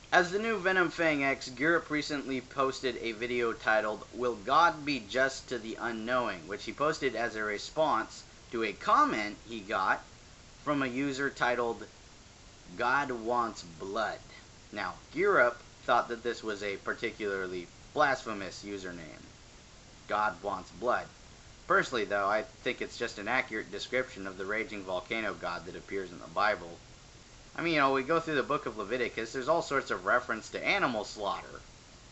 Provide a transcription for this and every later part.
As the new VenomFangX, Gyrup recently posted a video titled, "Will God Be Just to the Unknowing?" which he posted as a response to a comment he got from a user titled, "God Wants Blood." Now, Gyrup thought that this was a particularly blasphemous username. God Wants Blood. Personally, though, I think it's just an accurate description of the raging volcano god that appears in the Bible. I mean, we go through the book of Leviticus, there's all sorts of reference to animal slaughter.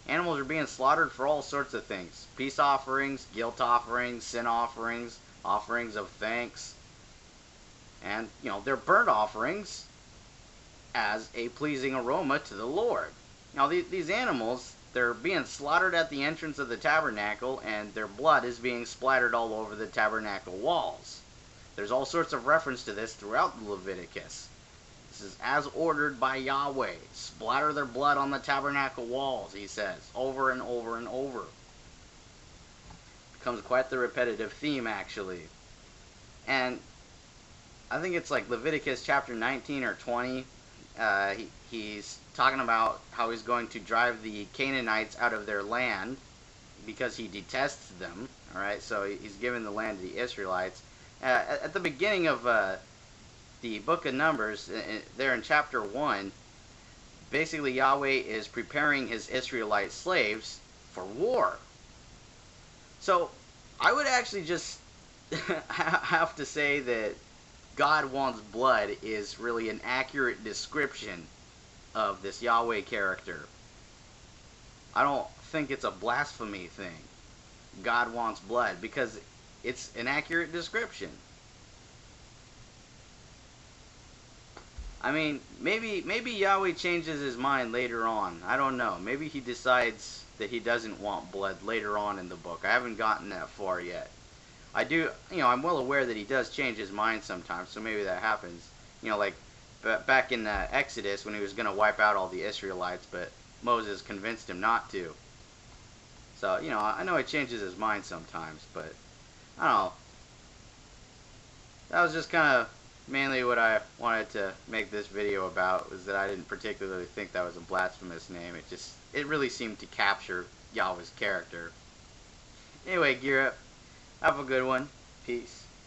Animals are being slaughtered for all sorts of things. Peace offerings, guilt offerings, sin offerings, offerings of thanks. And, they're burnt offerings as a pleasing aroma to the Lord. Now, these animals, they're being slaughtered at the entrance of the tabernacle, and their blood is being splattered all over the tabernacle walls. There's all sorts of reference to this throughout the Leviticus. This is as ordered by Yahweh. Splatter their blood on the tabernacle walls, he says, over and over and over. Becomes quite the repetitive theme, actually. And I think it's like Leviticus chapter 19 or 20. He's talking about how he's going to drive the Canaanites out of their land because he detests them. All right, so he's giving the land to the Israelites. At the beginning of the book of Numbers, there in chapter 1, basically Yahweh is preparing his Israelite slaves for war. So I would actually just have to say that God Wants Blood is really an accurate description of this Yahweh character. I don't think it's a blasphemy thing, God Wants Blood, because it's an accurate description. I mean, maybe Yahweh changes his mind later on. I don't know. Maybe he decides that he doesn't want blood later on in the book. I haven't gotten that far yet. I do, I'm well aware that he does change his mind sometimes, so maybe that happens. Like back in Exodus when he was going to wipe out all the Israelites, but Moses convinced him not to. So, I know he changes his mind sometimes, but I don't know. That was just kind of mainly what I wanted to make this video about, was that I didn't particularly think that was a blasphemous name. It really seemed to capture Yahweh's character. Anyway, gear up. Have a good one. Peace.